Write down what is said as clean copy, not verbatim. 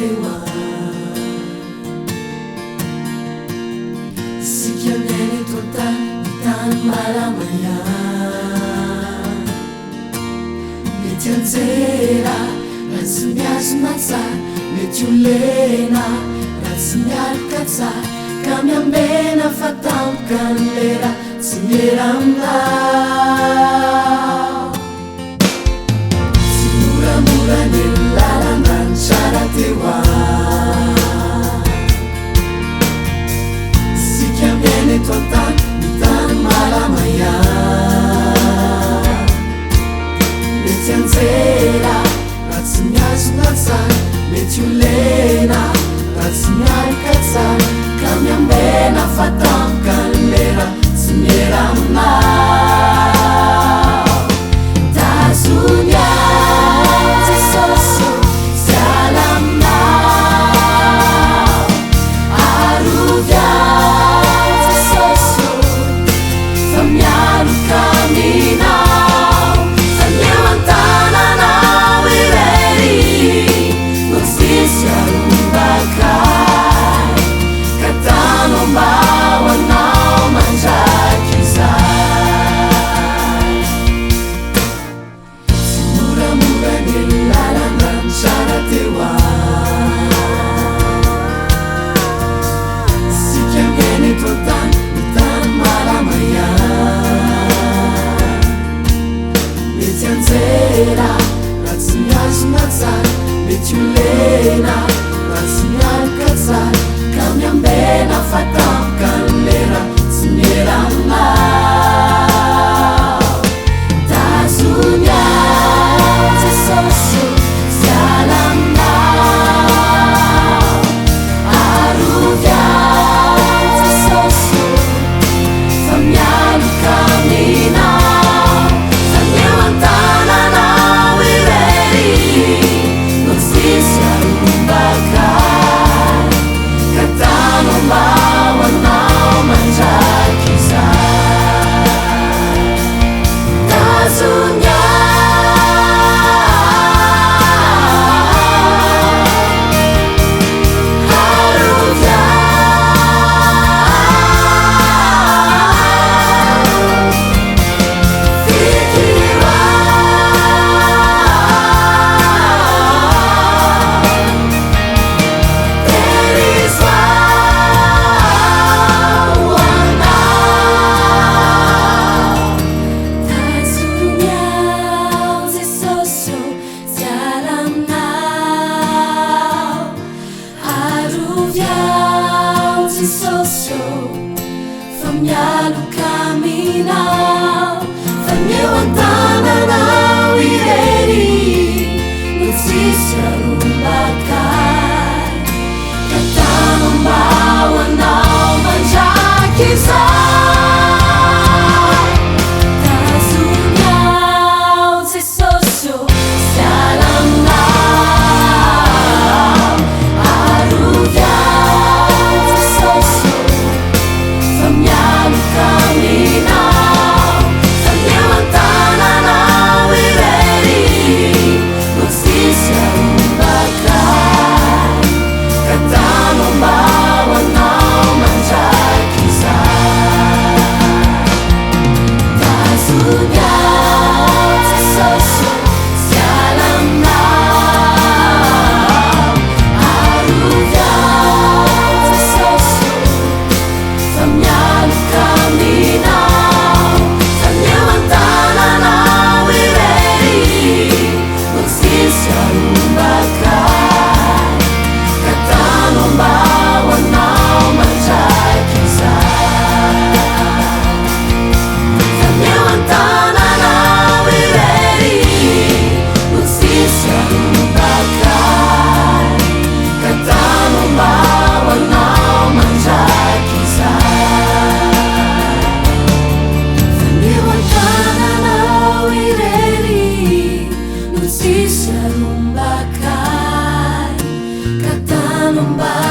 teo sika miaina eto antany tany malamaya mety anjera raha tsy miazona tsara mety olena raha tsy mialoka tsara ka miambena fa tampoka ny lera tsy miera aminao tsy moramora ny lalana ny tsara teo sika miaina eto antany ny tany malamaya mety anjera raha tsy miazona tsara mety olena raha tsy mialoka tsara ka miambena fa tampoka ny lera tsy miera aminao tazonya Jesosy siala aminao arovia Jesosy fa mialoka aminao fa mieo an-tananao irery no tsisy arombakay ka tanombaoanao mandraky zay tsy moramora ny lalana ny tsara teo sika miaina eto antany ny tany malamaya mety anjera raha tsy miazona tsara mety olena raha tsy mialoka tsara ka miambena fa tampoka ny lera tsy miera aminao tazonya Jesosy siala aminao arovia Jesosy fa mialoka aminao fa mieo an-tananao irery no tsisy arombakay ka tanombaoanao mandraky zay tazonya arovia fikiwa fa mialoka aminao fa mieo an-tananao irery no tsisy arombakay ka tanombaoanao mandraky zay tazonyao Jesosy siala aminao arovia Jesosy fa mialoka aminao fa mieo an-tananao irery no tsisy arombakay ka tanombaoanao mandraky zay tazonya Jesosy siala aminao arovia Jesosy fa mialoka aminao fa mieo an-tananao irery no tsisy arombakay ka tanombaoanao mandraky zay fa mieo an-tananao irery no tsisy arombakay ka tanombaoanao mandraky zay fa mieo an-tananao irery no tsisy arombakay ka tanombaoanao